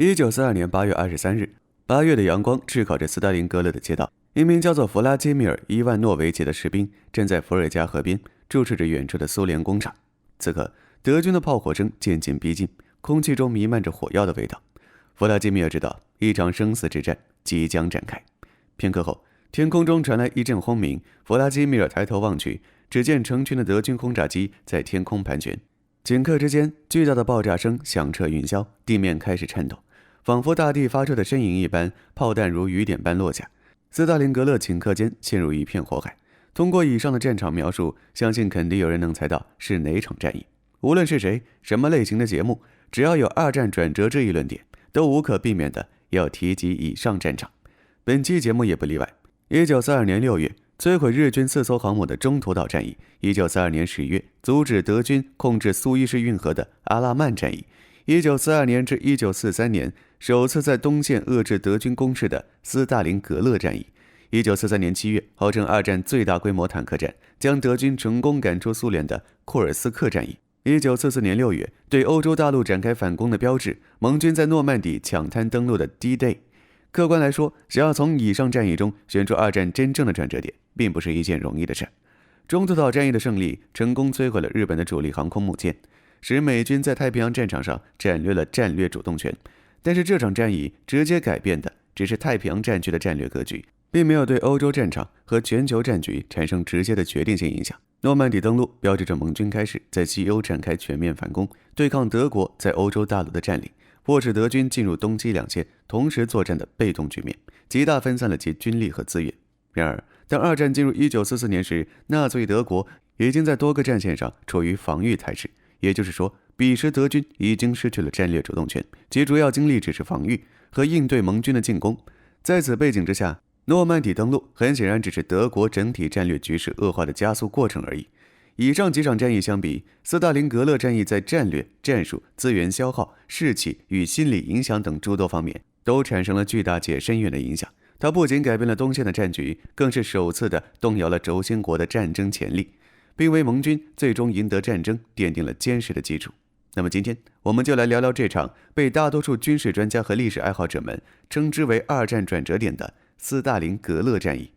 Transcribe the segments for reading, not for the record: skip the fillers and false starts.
1942年8月23日，8月的阳光炙烤着斯大林格勒的街道。一名叫做弗拉基米尔·伊万诺维奇的士兵站在伏尔加河边，注视着远处的苏联工厂。此刻，德军的炮火声渐渐逼近，空气中弥漫着火药的味道。弗拉基米尔知道，一场生死之战即将展开。片刻后，天空中传来一阵轰鸣。弗拉基米尔抬头望去，只见成群的德军轰炸机在天空盘旋。顷刻之间，巨大的爆炸声响彻云霄，地面开始颤抖，仿佛大地发出的呻吟一般，炮弹如雨点般落下。斯大林格勒顷刻间陷入一片火海。通过以上的战场描述，相信肯定有人能猜到是哪场战役。无论是谁，什么类型的节目，只要有二战转折这一论点，都无可避免的要提及以上战场。本期节目也不例外。1942年6月，摧毁日军4艘航母的中途岛战役；1942年10月，阻止德军控制苏伊士运河的阿拉曼战役；1942年至1943年，首次在东线遏制德军攻势的斯大林格勒战役；1943年7月，号称二战最大规模坦克战，将德军成功赶出苏联的库尔斯克战役；1944年6月，对欧洲大陆展开反攻的标志，盟军在诺曼底抢滩登陆的 D-Day。客观来说，想要从以上战役中选出二战真正的转折点，并不是一件容易的事。中途岛战役的胜利，成功摧毁了日本的主力航空母舰，使美军在太平洋战场上占略了战略主动权。但是这场战役直接改变的只是太平洋战区的战略格局，并没有对欧洲战场和全球战局产生直接的决定性影响。诺曼底登陆标志着盟军开始在西欧展开全面反攻，对抗德国在欧洲大陆的占领，迫使德军进入东西两线同时作战的被动局面，极大分散了其军力和资源。然而，当二战进入1944年时，纳粹德国已经在多个战线上处于防御态势，也就是说，彼时德军已经失去了战略主动权，其主要精力只是防御和应对盟军的进攻。在此背景之下，诺曼底登陆很显然只是德国整体战略局势恶化的加速过程而已。以上几场战役相比，斯大林格勒战役在战略、战术、资源消耗、士气与心理影响等诸多方面都产生了巨大且深远的影响。它不仅改变了东线的战局，更是首次的动摇了轴心国的战争潜力，并为盟军最终赢得战争奠定了坚实的基础。那么今天我们就来聊聊这场被大多数军事专家和历史爱好者们称之为二战转折点的斯大林格勒战役。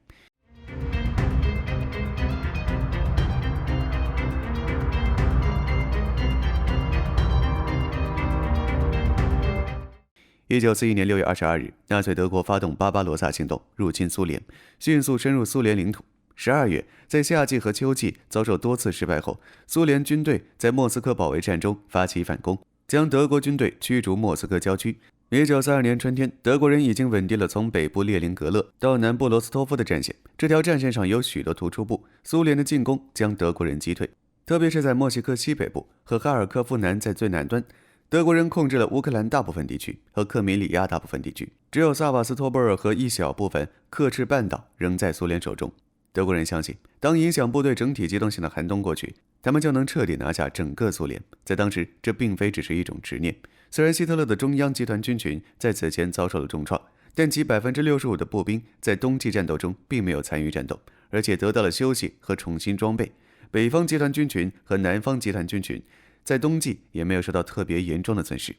1941年6月22日，纳粹德国发动巴巴罗萨行动，入侵苏联，迅速深入苏联领土。12月，在夏季和秋季遭受多次失败后，苏联军队在莫斯科保卫战中发起反攻，将德国军队驱逐莫斯科郊区。1942年春天，德国人已经稳定了从北部列宁格勒到南部罗斯托夫的战线，这条战线上有许多突出部，苏联的进攻将德国人击退，特别是在墨西哥西北部和哈尔科夫南在最南端。德国人控制了乌克兰大部分地区和克米里亚大部分地区，只有萨瓦斯托波尔和一小部分克赤半岛仍在苏联手中。德国人相信，当影响部队整体机动性的寒冬过去，他们就能彻底拿下整个苏联。在当时，这并非只是一种执念。虽然希特勒的中央集团军群在此前遭受了重创，但其65%的步兵在冬季战斗中并没有参与战斗，而且得到了休息和重新装备。北方集团军群和南方集团军群在冬季也没有受到特别严重的损失。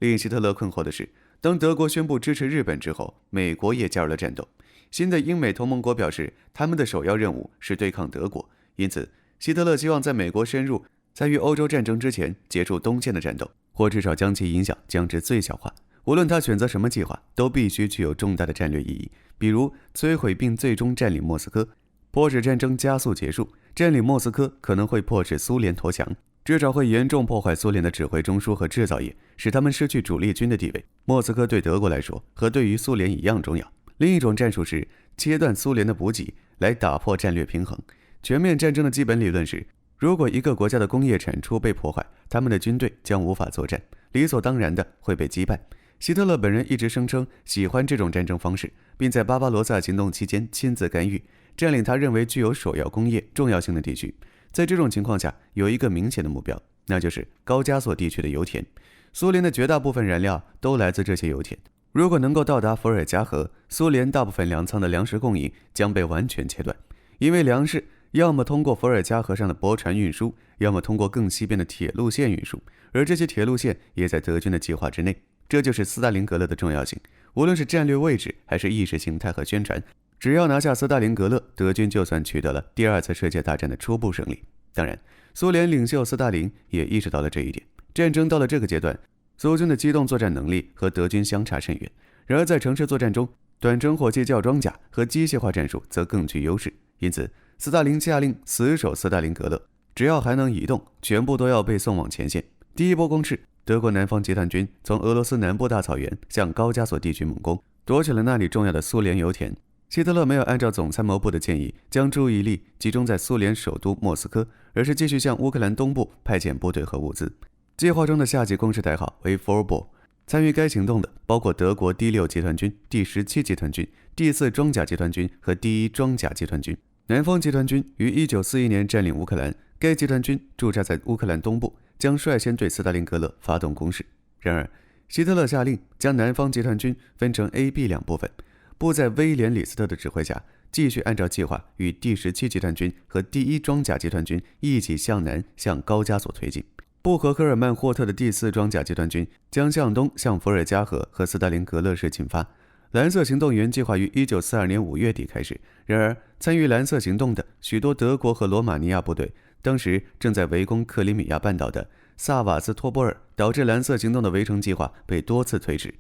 令希特勒困惑的是，当德国宣布支持日本之后，美国也加入了战斗。新的英美同盟国表示，他们的首要任务是对抗德国，因此希特勒希望在美国深入，在与欧洲战争之前结束东线的战斗，或至少将其影响降至最小化。无论他选择什么计划，都必须具有重大的战略意义，比如摧毁并最终占领莫斯科，迫使战争加速结束。占领莫斯科可能会迫使苏联投降，至少会严重破坏苏联的指挥中枢和制造业，使他们失去主力军的地位。莫斯科对德国来说和对于苏联一样重要。另一种战术是切断苏联的补给，来打破战略平衡。全面战争的基本理论是，如果一个国家的工业产出被破坏，他们的军队将无法作战，理所当然的会被击败。希特勒本人一直声称喜欢这种战争方式，并在巴巴罗萨行动期间亲自干预，占领他认为具有首要工业重要性的地区。在这种情况下，有一个明显的目标，那就是高加索地区的油田。苏联的绝大部分燃料都来自这些油田，如果能够到达伏尔加河，苏联大部分粮仓的粮食供应将被完全切断，因为粮食要么通过伏尔加河上的驳船运输，要么通过更西边的铁路线运输，而这些铁路线也在德军的计划之内。这就是斯大林格勒的重要性。无论是战略位置还是意识形态和宣传，只要拿下斯大林格勒，德军就算取得了第二次世界大战的初步胜利。当然，苏联领袖斯大林也意识到了这一点。战争到了这个阶段，苏军的机动作战能力和德军相差甚远。然而在城市作战中，短程火器较装甲和机械化战术则更具优势。因此，斯大林下令死守斯大林格勒，只要还能移动，全部都要被送往前线。第一波攻势，德国南方集团军从俄罗斯南部大草原向高加索地区猛攻，夺取了那里重要的苏联油田。希特勒没有按照总参谋部的建议将注意力集中在苏联首都莫斯科，而是继续向乌克兰东部派遣部队和物资。计划中的夏季攻势代号为 Fallball。 参与该行动的包括德国第6集团军、第17集团军、第4装甲集团军和第1装甲集团军。南方集团军于1941年占领乌克兰，该集团军驻扎在乌克兰东部，将率先对斯大林格勒发动攻势。然而，希特勒下令将南方集团军分成 A、B 两部分，不在威廉·李斯特的指挥下，继续按照计划与第17集团军和第1装甲集团军一起向南向高加索推进。布和赫尔曼霍特的第4装甲集团军将向东向伏尔加河和斯大林格勒市进发。蓝色行动原计划于1942年5月底开始，然而参与蓝色行动的许多德国和罗马尼亚部队当时正在围攻克里米亚半岛的萨瓦斯托波尔，导致蓝色行动的围城计划被多次推迟。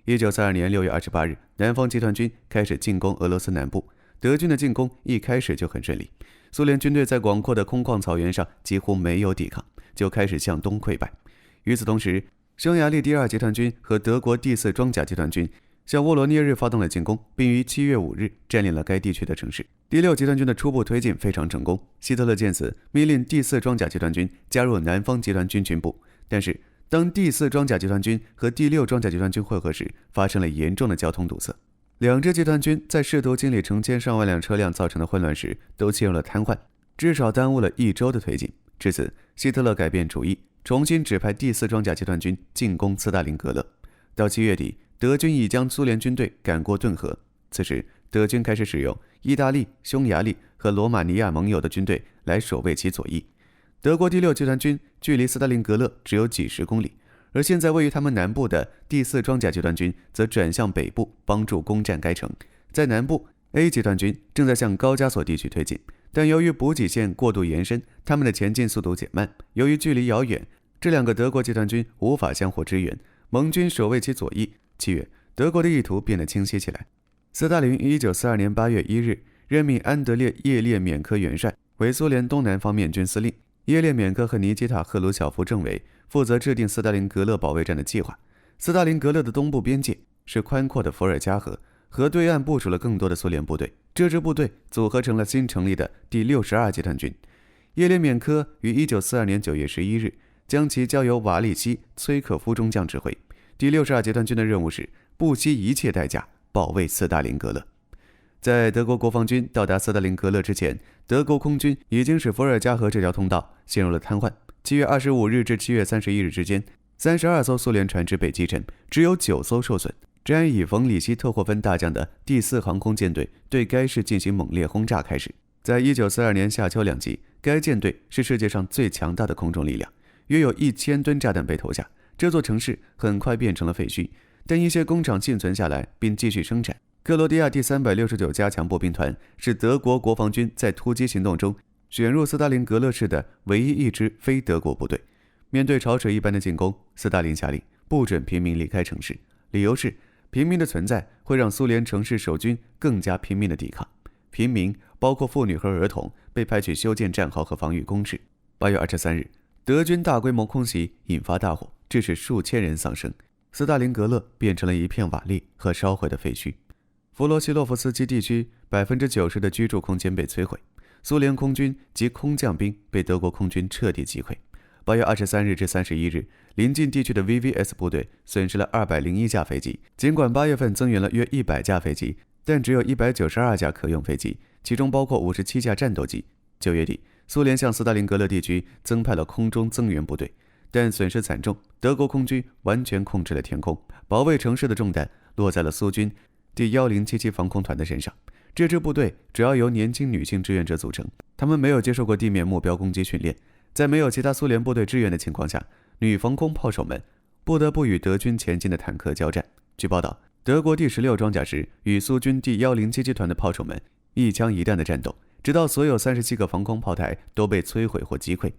1942年6月28日，南方集团军开始进攻俄罗斯南部。德军的进攻一开始就很顺利，苏联军队在广阔的空旷草原上几乎没有抵抗，就开始向东溃败。与此同时，匈牙利第2集团军和德国第4装甲集团军向沃罗涅日发动了进攻，并于7月5日占领了该地区的城市。第6集团军的初步推进非常成功，希特勒见此命令第4装甲集团军加入南方集团军军部。但是当第4装甲集团军和第6装甲集团军会合时，发生了严重的交通堵塞。两支集团军在试图清理成千上万辆车辆造成的混乱时，都陷入了瘫痪，至少耽误了1周的推进。至此，希特勒改变主意，重新指派第4装甲集团军进攻斯大林格勒。到7月底，德军已将苏联军队赶过顿河。此时，德军开始使用意大利、匈牙利和罗马尼亚盟友的军队来守卫其左翼。德国第6集团军距离斯大林格勒只有几十公里，而现在位于他们南部的第4装甲集团军则转向北部，帮助攻占该城。在南部 ，A 集团军正在向高加索地区推进，但由于补给线过度延伸，他们的前进速度减慢。由于距离遥远，这两个德国集团军无法相互支援，盟军守卫其左翼。7月，德国的意图变得清晰起来。斯大林于1942年8月1日任命安德烈·叶列缅科元帅为苏联东南方面军司令。叶列缅科和尼基塔·赫鲁晓夫政委负责制定斯大林格勒保卫战的计划。斯大林格勒的东部边界是宽阔的伏尔加河，河对岸部署了更多的苏联部队，这支部队组合成了新成立的第62集团军。叶列缅科于1942年9月11日将其交由瓦利西·崔可夫中将指挥。第62集团军的任务是不惜一切代价保卫斯大林格勒。在德国国防军到达斯大林格勒之前，德国空军已经使伏尔加河这条通道陷入了瘫痪。7月25日至7月31日之间，32艘苏联船只被击沉，只有9艘受损。詹以冯·里希特霍芬大将的第4航空舰队对该市进行猛烈轰炸开始。在1942年夏秋两季，该舰队是世界上最强大的空中力量，约有1000吨炸弹被投下，这座城市很快变成了废墟，但一些工厂幸存下来并继续生产。克罗地亚第369加强步兵团是德国国防军在突击行动中选入斯大林格勒市的唯一一支非德国部队。面对潮水一般的进攻，斯大林下令不准平民离开城市，理由是平民的存在会让苏联城市守军更加拼命的抵抗。平民包括妇女和儿童被派去修建战壕和防御工事。8月23日，德军大规模空袭引发大火，致使数千人丧生。斯大林格勒变成了一片瓦砾和烧毁的废墟。弗罗西洛夫斯基地区 90% 的居住空间被摧毁，苏联空军及空降兵被德国空军彻底击溃。8月23日至31日，邻近地区的 VVS 部队损失了201架飞机。尽管8月份增援了约100架飞机，但只有192架可用飞机，其中包括57架战斗机。9月底，苏联向斯大林格勒地区增派了空中增援部队，但损失惨重，德国空军完全控制了天空，保卫城市的重担落在了苏军第1077防空团的身上。这支部队主要由年轻女性志愿者组成，他们没有接受过地面目标攻击训练，在没有其他苏联部队支援的情况下，女防空炮手们不得不与德军前进的坦克交战。据报道，德国第16装甲师与苏军第107集团的炮手们一枪一弹的战斗，直到所有37个防空炮台都被摧毁或击溃。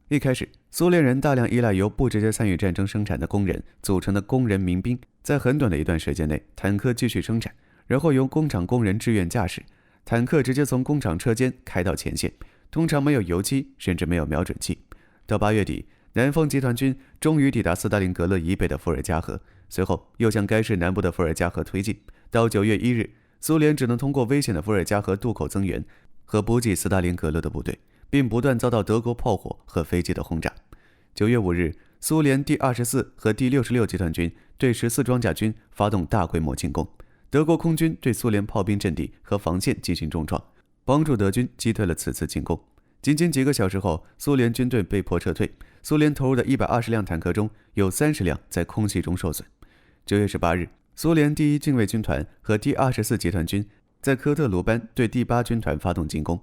一开始，苏联人大量依赖由不直接参与战争生产的工人组成的工人民兵，在很短的一段时间内，坦克继续生产，然后由工厂工人志愿驾驶，坦克直接从工厂车间开到前线，通常没有油漆，甚至没有瞄准器。到8月底，南方集团军终于抵达斯大林格勒以北的伏尔加河，随后又向该市南部的伏尔加河推进。到9月1日，苏联只能通过危险的伏尔加河渡口增援和补给斯大林格勒的部队，并不断遭到德国炮火和飞机的轰炸。9月5日，苏联第24和第66集团军对14装甲军发动大规模进攻，德国空军对苏联炮兵阵地和防线进行重创，帮助德军击退了此次进攻。仅仅几个小时后，苏联军队被迫撤退。苏联投入的120辆坦克中有30辆在空袭中受损。9月18日，苏联第1近卫军团和第24集团军在科特鲁班对第8军团发动进攻。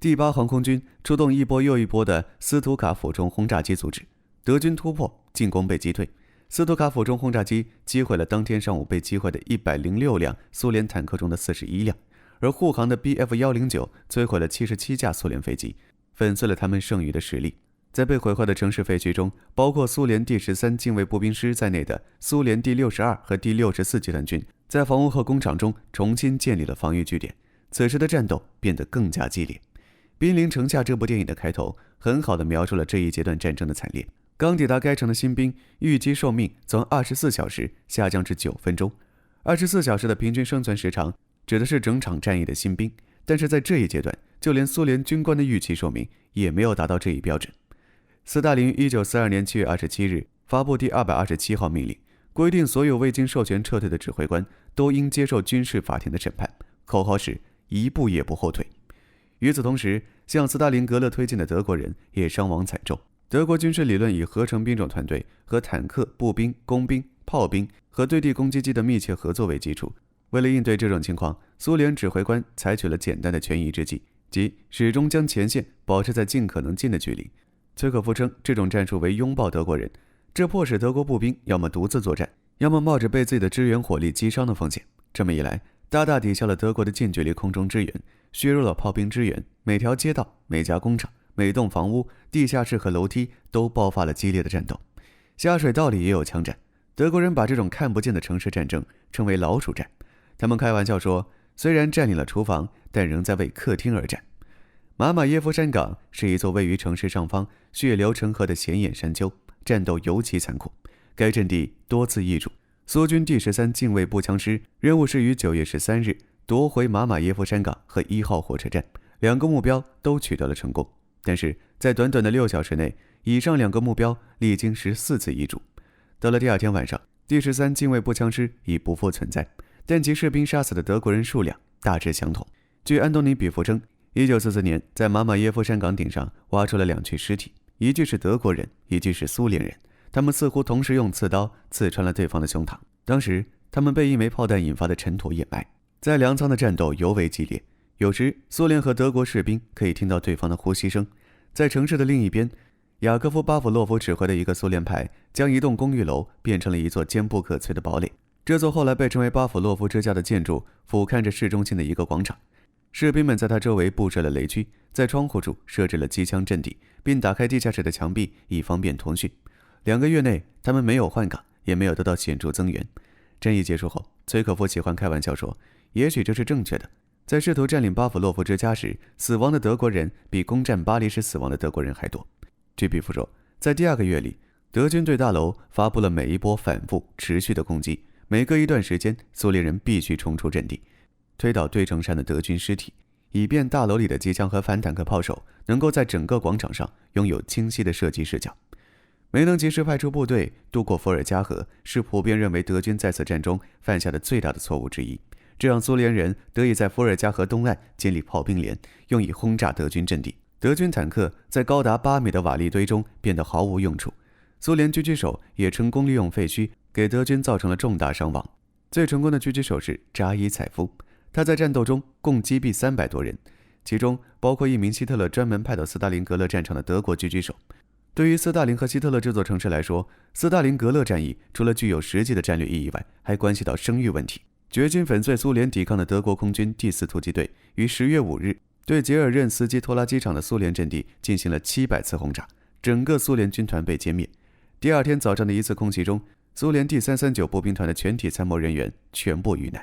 第8航空军出动一波又一波的斯图卡俯冲轰炸机阻止，德军突破，进攻被击退。斯图卡俯冲轰炸机击毁了当天上午被击毁的106辆苏联坦克中的41辆，而护航的 Bf-109 摧毁了77架苏联飞机，粉碎了他们剩余的实力。在被毁坏的城市废墟中，包括苏联第13近卫步兵师在内的苏联第62和第64集团军在房屋和工厂中重新建立了防御据点。此时的战斗变得更加激烈。《兵临城下》这部电影的开头很好地描述了这一阶段战争的惨烈。刚抵达该城的新兵预计寿命从24小时下降至9分钟。24小时的平均生存时长指的是整场战役的新兵，但是在这一阶段，就连苏联军官的预期寿命也没有达到这一标准。斯大林于1942年7月27日发布第227号命令，规定所有未经授权撤退的指挥官都应接受军事法庭的审判，口号是一步也不后退。与此同时，向斯大林格勒推进的德国人也伤亡惨重。德国军事理论以合成兵种团队和坦克、步兵、工兵、炮兵和对地攻击机的密切合作为基础。为了应对这种情况，苏联指挥官采取了简单的权宜之计，即始终将前线保持在尽可能近的距离。崔可夫称这种战术为拥抱德国人，这迫使德国步兵要么独自作战，要么冒着被自己的支援火力击伤的风险。这么一来，大大抵消了德国的近距离空中支援，削弱了炮兵支援，每条街道、每家工厂、每栋房屋、地下室和楼梯都爆发了激烈的战斗。下水道里也有枪战。德国人把这种看不见的城市战争称为老鼠战。他们开玩笑说，虽然占领了厨房，但仍在为客厅而战。马马耶夫山岗是一座位于城市上方、血流成河的显眼山丘，战斗尤其残酷。该阵地多次易主。苏军第13近卫步枪师任务是于9月13日夺回马马耶夫山岗和1号火车站，两个目标都取得了成功。但是在短短的6小时内，以上两个目标历经14次易主。到了第二天晚上，第13近卫步枪师已不复存在，但其士兵杀死的德国人数量大致相同。据安东尼·比夫称，1944年在马马耶夫山岗顶上挖出了2具尸体，一具是德国人，一具是苏联人。他们似乎同时用刺刀刺穿了对方的胸膛。当时他们被一枚炮弹引发的尘土掩埋。在粮仓的战斗尤为激烈，有时苏联和德国士兵可以听到对方的呼吸声。在城市的另一边，雅科夫·巴甫洛夫指挥的一个苏联派将一栋公寓楼变成了一座坚不可摧的堡垒。这座后来被称为巴甫洛夫之家的建筑俯瞰着市中心的一个广场。士兵们在它周围布设了雷区，在窗户处设置了机枪阵地，并打开地下室的墙壁以方便通讯。2个月内，他们没有换岗，也没有得到显著增援。战役结束后，崔可夫喜欢开玩笑说，也许这是正确的。在试图占领巴甫洛夫之家时，死亡的德国人比攻占巴黎时死亡的德国人还多。据比夫说，在第2个月里，德军对大楼发布了每一波反复持续的攻击，每隔一段时间，苏联人必须冲出阵地，推倒堆成山的德军尸体，以便大楼里的机枪和反坦克炮手能够在整个广场上拥有清晰的射击视角。没能及时派出部队渡过伏尔加河，是普遍认为德军在此战中犯下的最大的错误之一。这让苏联人得以在伏尔加河东岸建立炮兵连，用以轰炸德军阵地。德军坦克在高达8米的瓦砾堆中变得毫无用处。苏联狙击手也成功利用废墟，给德军造成了重大伤亡。最成功的狙击手是扎伊采夫，他在战斗中共击毙300多人，其中包括一名希特勒专门派到斯大林格勒战场的德国狙击手。对于斯大林和希特勒这座城市来说，斯大林格勒战役除了具有实际的战略意义外，还关系到声誉问题。决心粉碎苏联抵抗的德国空军第4突击队于10月5日对杰尔任斯基托拉机场的苏联阵地进行了700次轰炸，整个苏联军团被歼灭。第二天早上的一次空袭中，苏联第339步兵团的全体参谋人员全部遇难。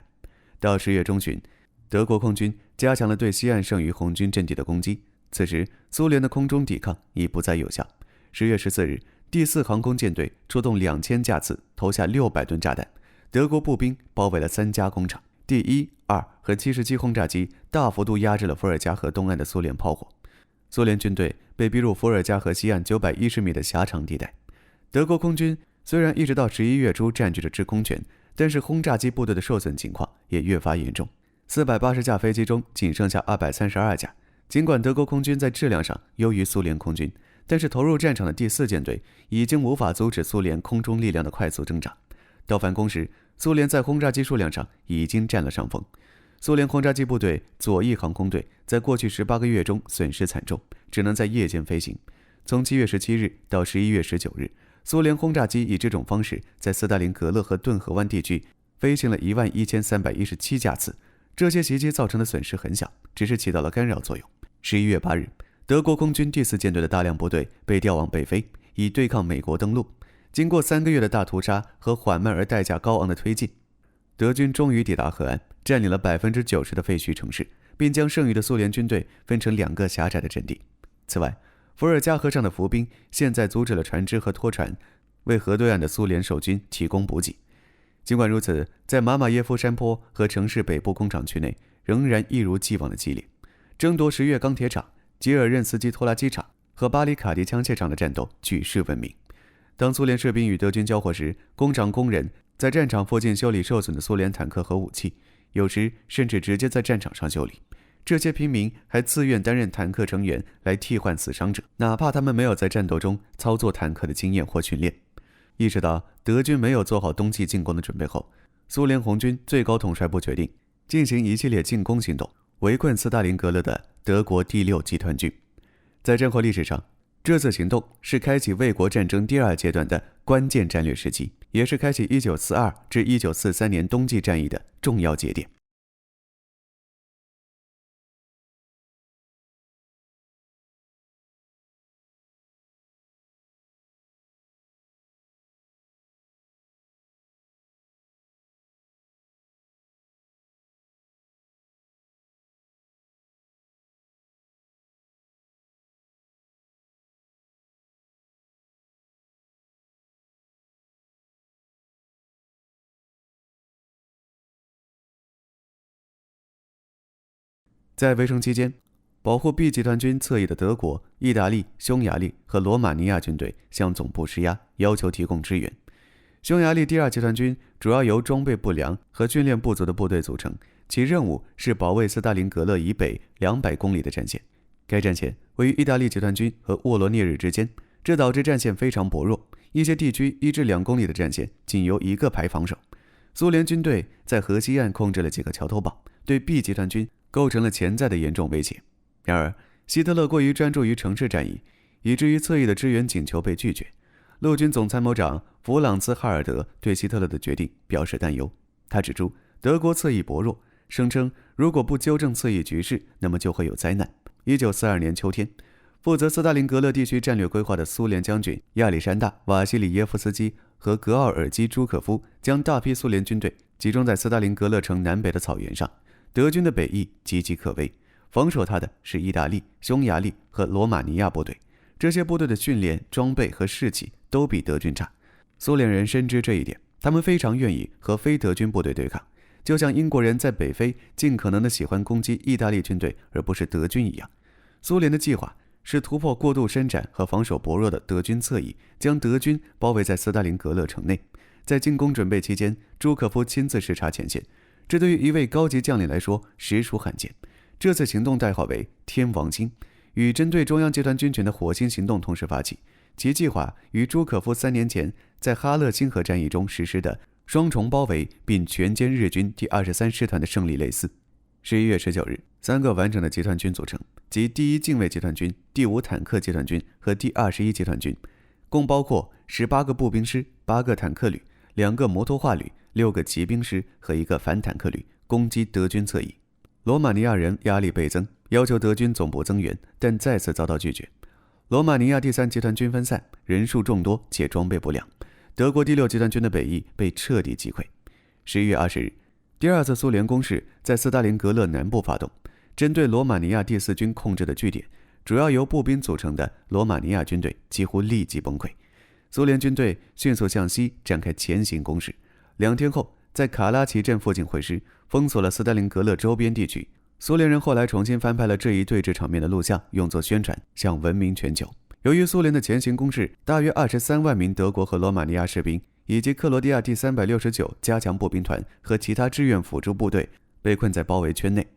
到10月中旬，德国空军加强了对西岸剩余红军阵地的攻击，此时苏联的空中抵抗已不再有效。10月14日，第4航空舰队出动2000架次，投下600吨炸弹，德国步兵包围了3家工厂。第1、2和77轰炸机大幅度压制了伏尔加河东岸的苏联炮火，苏联军队被逼入伏尔加河西岸910米的狭长地带。德国空军虽然一直到11月初占据着制空权，但是轰炸机部队的受损情况也越发严重。480架飞机中仅剩下232架。尽管德国空军在质量上优于苏联空军，但是投入战场的第4舰队已经无法阻止苏联空中力量的快速增长。到反攻时，苏联在轰炸机数量上已经占了上风。苏联轰炸机部队左翼航空队在过去18个月中损失惨重，只能在夜间飞行。从7月17日到11月19日，苏联轰炸机以这种方式在斯大林格勒和顿河湾地区飞行了11317架次。这些袭击造成的损失很小，只是起到了干扰作用。11月8日，德国空军第4舰队的大量部队被调往北非，以对抗美国登陆。经过3个月的大屠杀和缓慢而代价高昂的推进，德军终于抵达河岸，占领了90%的废墟城市，并将剩余的苏联军队分成2个狭窄的阵地。此外，伏尔加河上的伏兵现在阻止了船只和拖船，为河对岸的苏联守军提供补给。尽管如此，在马马耶夫山坡和城市北部工厂区内仍然一如既往的激烈。争夺10月钢铁厂、杰尔任斯基托拉机场和巴里卡迪枪械厂的战斗举世闻名。当苏联士兵与德军交火时，工厂工人在战场附近修理受损的苏联坦克和武器，有时甚至直接在战场上修理。这些平民还自愿担任坦克成员来替换死伤者，哪怕他们没有在战斗中操作坦克的经验或训练。意识到德军没有做好冬季进攻的准备后，苏联红军最高统帅部决定进行一系列进攻行动，围困斯大林格勒的德国第6集团军。在战后历史上，这次行动是开启卫国战争第2阶段的关键战略时期，也是开启1942至1943年冬季战役的重要节点。在围城期间，保护 B 集团军侧翼的德国、意大利、匈牙利和罗马尼亚军队向总部施压，要求提供支援。匈牙利第2集团军主要由装备不良和训练不足的部队组成，其任务是保卫斯大林格勒以北200公里的战线。该战线位于意大利集团军和沃罗涅日之间，这导致战线非常薄弱，一些地区1至2公里的战线仅由1个排防守。苏联军队在河西岸控制了几个桥头堡，对 B 集团军构成了潜在的严重威胁。然而，希特勒过于专注于城市战役，以至于侧翼的支援请求被拒绝。陆军总参谋长弗朗茨·哈尔德对希特勒的决定表示担忧。他指出，德国侧翼薄弱，声称如果不纠正侧翼局势，那么就会有灾难。1942年秋天，负责斯大林格勒地区战略规划的苏联将军亚历山大·瓦西里耶夫斯基和格奥尔基·朱可夫将大批苏联军队集中在斯大林格勒城南北的草原上。德军的北翼岌岌可危，防守他的是意大利、匈牙利和罗马尼亚部队。这些部队的训练、装备和士气都比德军差。苏联人深知这一点，他们非常愿意和非德军部队对抗，就像英国人在北非尽可能的喜欢攻击意大利军队而不是德军一样。苏联的计划是突破过度伸展和防守薄弱的德军侧翼，将德军包围在斯大林格勒城内。在进攻准备期间，朱可夫亲自视察前线，这对于一位高级将领来说实属罕见。这次行动代号为天王星，与针对中央集团军权的火星行动同时发起。其计划与朱可夫3年前在哈勒辛河战役中实施的双重包围并全歼日军第23师团的胜利类似。11月19日，3个完整的集团军组成，即第1近卫集团军、第5坦克集团军和第21集团军，共包括18个步兵师、8个坦克旅、2个摩托化旅、6个骑兵师和1个反坦克旅，攻击德军侧翼。罗马尼亚人压力倍增，要求德军总部增援，但再次遭到拒绝。罗马尼亚第3集团军分散，人数众多且装备不良，德国第6集团军的北翼被彻底击溃。11月20日，第2次苏联攻势在斯大林格勒南部发动，针对罗马尼亚第4军控制的据点，主要由步兵组成的罗马尼亚军队几乎立即崩溃。苏联军队迅速向西展开前行攻势，2天后在卡拉奇镇附近会师，封锁了斯大林格勒周边地区。苏联人后来重新翻拍了这一对峙场面的录像，用作宣传，向闻名全球。由于苏联的前行攻势，大约23万名德国和罗马尼亚士兵以及克罗地亚第369加强步兵团和其他志愿辅助部队被困在包围圈内。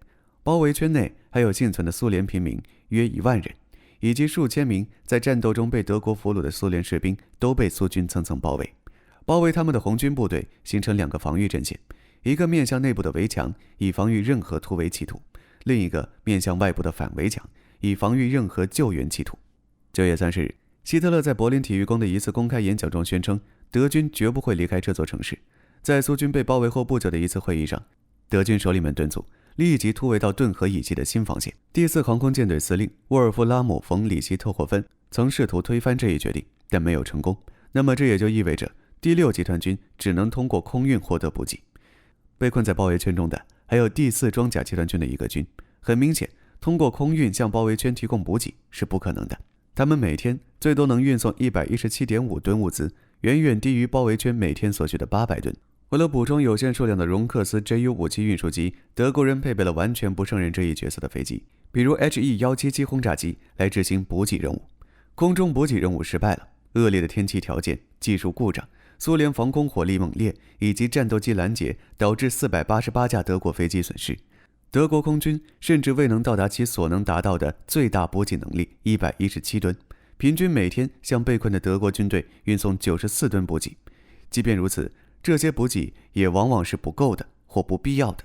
包围圈内还有幸存的苏联平民约1万人，以及数千名在战斗中被德国俘虏的苏联士兵都被苏军层层包围。包围他们的红军部队形成2个防御阵线，一个面向内部的围墙，以防御任何突围企图；另一个面向外部的反围墙，以防御任何救援企图。9月30日，希特勒在柏林体育宫的一次公开演讲中宣称，德军绝不会离开这座城市。在苏军被包围后不久的一次会议上，德军首领们敦促立即突围到顿河以西的新防线。第4航空舰队司令沃尔夫拉姆·冯·里希特霍芬曾试图推翻这一决定，但没有成功。那么这也就意味着第6集团军只能通过空运获得补给。被困在包围圈中的还有第4装甲集团军的一个军，很明显，通过空运向包围圈提供补给是不可能的。他们每天最多能运送 117.5 吨物资，远远低于包围圈每天所需的800吨。为了补充有限数量的荣克斯 JU-57 运输机，德国人配备了完全不胜任这一角色的飞机，比如 HE-177 轰炸机来执行补给任务。空中补给任务失败了，恶劣的天气条件、技术故障、苏联防空火力猛烈以及战斗机拦截导致488架德国飞机损失。德国空军甚至未能到达其所能达到的最大补给能力117吨，平均每天向被困的德国军队运送94吨补给。即便如此，这些补给也往往是不够的或不必要的。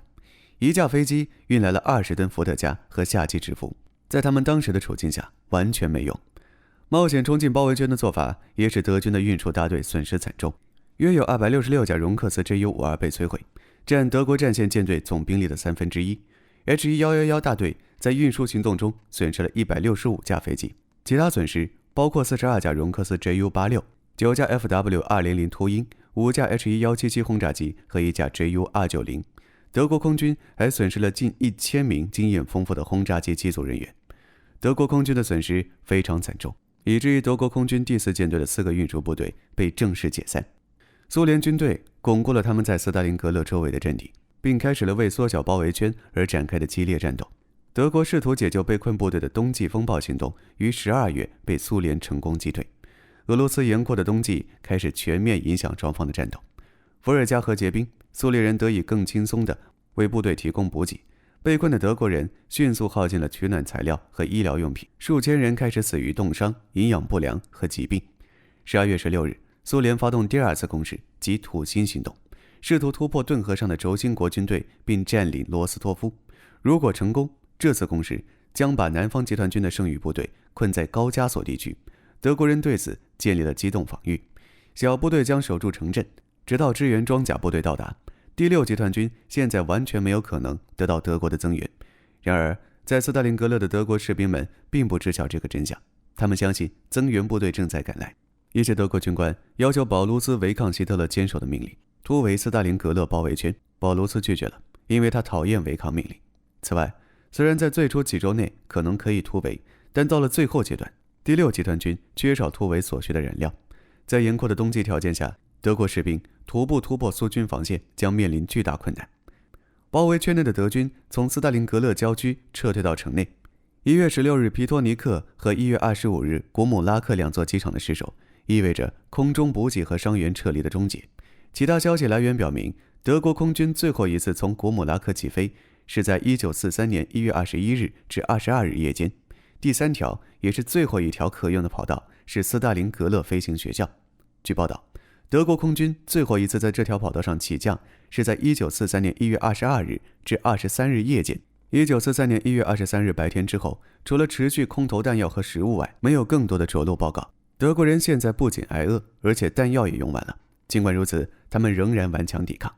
一架飞机运来了20吨伏特加和夏季制服，在他们当时的处境下完全没用。冒险冲进包围圈的做法也使德军的运输大队损失惨重，约有266架荣克斯 JU-52被摧毁，占德国战线舰队总兵力的1/3。HE-111大队在运输行动中损失了165架飞机，其他损失包括42架荣克斯 JU-86、9架 FW-200 秃鹰、5架 HE-177 轰炸机和1架 JU-290。德国空军还损失了近1000名经验丰富的轰炸机机组人员。德国空军的损失非常惨重，以至于德国空军第4舰队的4个运输部队被正式解散。苏联军队巩固了他们在斯大林格勒周围的阵地，并开始了为缩小包围圈而展开的激烈战斗。德国试图解救被困部队的冬季风暴行动于12月被苏联成功击退。俄罗斯严酷的冬季开始全面影响双方的战斗。伏尔加河结冰，苏联人得以更轻松地为部队提供补给。被困的德国人迅速耗尽了取暖材料和医疗用品，数千人开始死于冻伤、营养不良和疾病。12月16日，苏联发动第2次攻势及土星行动，试图突破顿河上的轴心国军队并占领罗斯托夫。如果成功，这次攻势将把南方集团军的剩余部队困在高加索地区。德国人对此建立了机动防御，小部队将守住城镇，直到支援装甲部队到达。第6集团军现在完全没有可能得到德国的增援。然而，在斯大林格勒的德国士兵们并不知晓这个真相，他们相信增援部队正在赶来。一些德国军官要求保卢斯违抗希特勒坚守的命令，突围斯大林格勒包围圈。保卢斯拒绝了，因为他讨厌违抗命令。此外，虽然在最初几周内可能可以突围，但到了最后阶段，第6集团军缺少突围所需的燃料。在严酷的冬季条件下，德国士兵徒步突破苏军防线将面临巨大困难。包围圈内的德军从斯大林格勒郊区撤退到城内。1月16日皮托尼克和1月25日古姆拉克2座机场的失守，意味着空中补给和伤员撤离的终结。其他消息来源表明，德国空军最后一次从古姆拉克起飞是在1943年1月21日至22日夜间。第3条也是最后一条可用的跑道是斯大林格勒飞行学校。据报道，德国空军最后一次在这条跑道上起降是在1943年1月22日至23日夜间。1943年1月23日白天之后，除了持续空投弹药和食物外，没有更多的着陆报告。德国人现在不仅挨饿，而且弹药也用完了。尽管如此，他们仍然顽强抵抗，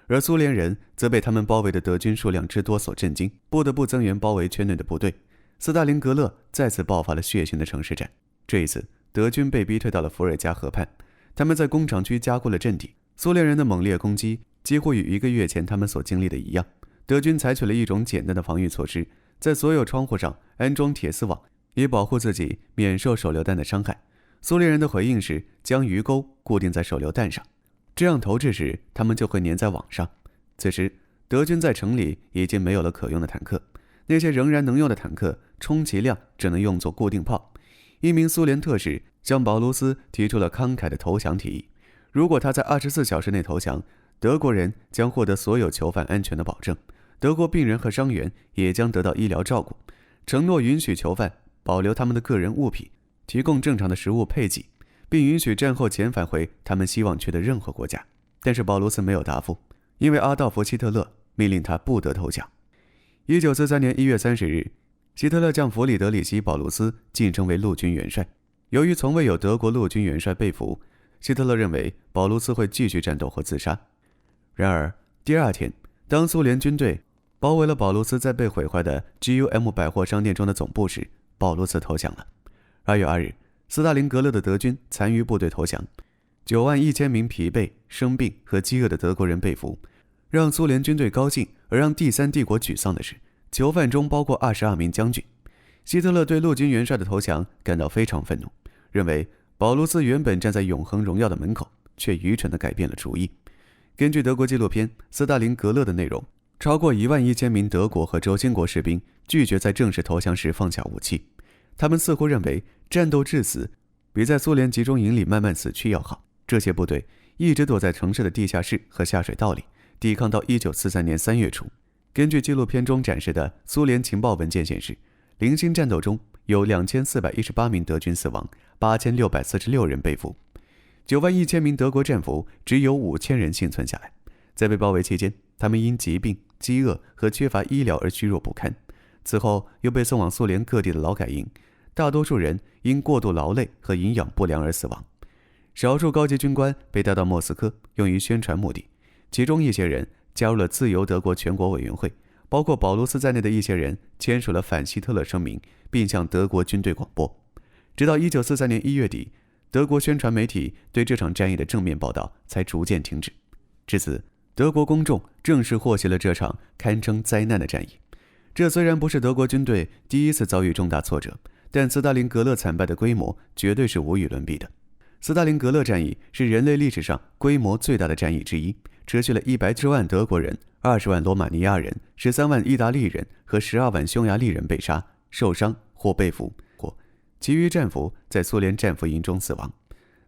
而苏联人则被他们包围的德军数量之多所震惊，不得不增援包围圈内的部队。斯大林格勒再次爆发了血腥的城市战。这一次，德军被逼退到了伏尔加河畔，他们在工厂区加固了阵地。苏联人的猛烈攻击几乎与1个月前他们所经历的一样。德军采取了一种简单的防御措施，在所有窗户上安装铁丝网，以保护自己免受手榴弹的伤害。苏联人的回应是将鱼钩固定在手榴弹上，这样投掷时它们就会粘在网上。此时，德军在城里已经没有了可用的坦克，那些仍然能用的坦克充其量只能用作固定炮。一名苏联特使向保卢斯提出了慷慨的投降提议，如果他在24小时内投降，德国人将获得所有囚犯安全的保证，德国病人和伤员也将得到医疗照顾，承诺允许囚犯保留他们的个人物品，提供正常的食物配给，并允许战后遣返回他们希望去的任何国家。但是保卢斯没有答复，因为阿道夫·希特勒命令他不得投降。1943年1月30日，希特勒将弗里德里希·保卢斯晋升为陆军元帅。由于从未有德国陆军元帅被俘，希特勒认为保卢斯会继续战斗或自杀。然而第二天，当苏联军队包围了保卢斯在被毁坏的 GUM 百货商店中的总部时，保卢斯投降了。2月2日，斯大林格勒的德军残余部队投降，91000名疲惫、生病和饥饿的德国人被俘。让苏联军队高兴而让第三帝国沮丧的是，囚犯中包括22名将军。希特勒对陆军元帅的投降感到非常愤怒，认为保卢斯原本站在永恒荣耀的门口，却愚蠢地改变了主意。根据德国纪录片《斯大林格勒》的内容，超过11000名德国和轴心国士兵拒绝在正式投降时放下武器，他们似乎认为战斗致死比在苏联集中营里慢慢死去要好。这些部队一直躲在城市的地下室和下水道里，抵抗到1943年3月初。根据纪录片中展示的苏联情报文件显示，零星战斗中有2418名德军死亡，8646人被俘。91000名德国战俘只有5000人幸存下来。在被包围期间，他们因疾病、饥饿和缺乏医疗而虚弱不堪，此后又被送往苏联各地的劳改营，大多数人因过度劳累和营养不良而死亡。少数高级军官被带到莫斯科用于宣传目的，其中一些人加入了自由德国全国委员会，包括保卢斯在内的一些人签署了反希特勒声明，并向德国军队广播。直到1943年1月底，德国宣传媒体对这场战役的正面报道才逐渐停止。至此，德国公众正式获悉了这场堪称灾难的战役。这虽然不是德国军队第一次遭遇重大挫折，但斯大林格勒惨败的规模绝对是无与伦比的。斯大林格勒战役是人类历史上规模最大的战役之一，持续了110万德国人、20万罗马尼亚人、13万意大利人和12万匈牙利人被杀、受伤或被俘，其余战俘在苏联战俘营中死亡。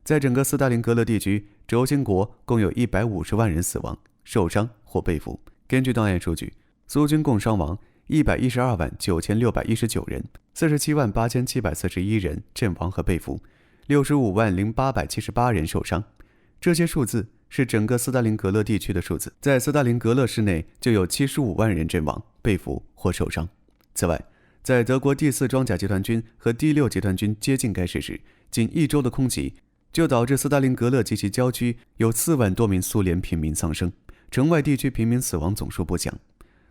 在整个斯大林格勒地区，轴心国共有150万人死亡、受伤或被俘。根据档案数据，苏军共伤亡112万9619人，47万8741人阵亡和被俘，65万0878人受伤。这些数字是整个斯大林格勒地区的数字，在斯大林格勒市内就有75万人阵亡、被俘或受伤。此外，在德国第4装甲集团军和第6集团军接近该市时，仅1周的空袭就导致斯大林格勒及其郊区有4万多名苏联平民丧生，城外地区平民死亡总数不详。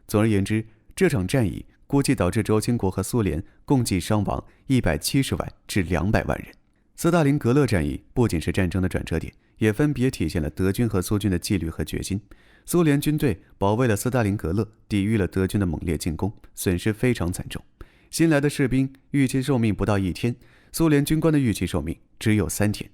总而言之，这场战役估计导致轴心国和苏联共计伤亡170万至200万人。斯大林格勒战役不仅是战争的转折点，也分别体现了德军和苏军的纪律和决心。苏联军队保卫了斯大林格勒，抵御了德军的猛烈进攻，损失非常惨重。新来的士兵预期寿命不到1天，苏联军官的预期寿命只有3天。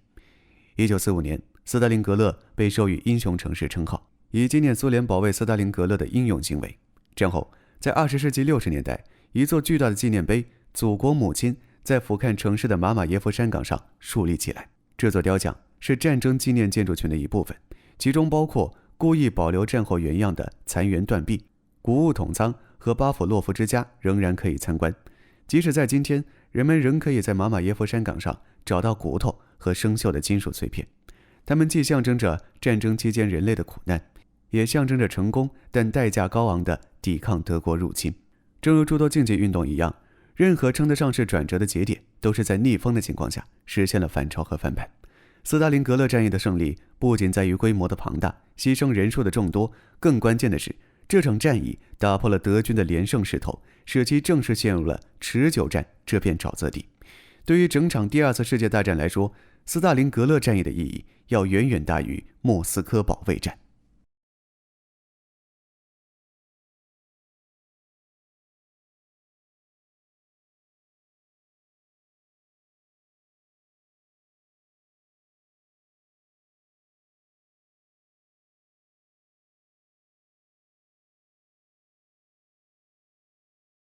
1945年，斯大林格勒被授予英雄城市称号，以纪念苏联保卫斯大林格勒的英勇行为。战后，在20世纪60年代，一座巨大的纪念碑“祖国母亲”在俯瞰城市的马马耶夫山岗上树立起来。这座雕像是战争纪念建筑群的一部分，其中包括故意保留战后原样的残垣断壁、谷物桶仓和巴甫洛夫之家仍然可以参观。即使在今天，人们仍可以在马马耶夫山岗上找到骨头和生锈的金属碎片，它们既象征着战争期间人类的苦难，也象征着成功但代价高昂的抵抗德国入侵。正如诸多竞技运动一样，任何称得上是转折的节点，都是在逆风的情况下实现了反超和翻盘。斯大林格勒战役的胜利不仅在于规模的庞大、牺牲人数的众多，更关键的是，这场战役打破了德军的连胜势头，使其正式陷入了持久战这片沼泽地。对于整场第二次世界大战来说，斯大林格勒战役的意义要远远大于莫斯科保卫战。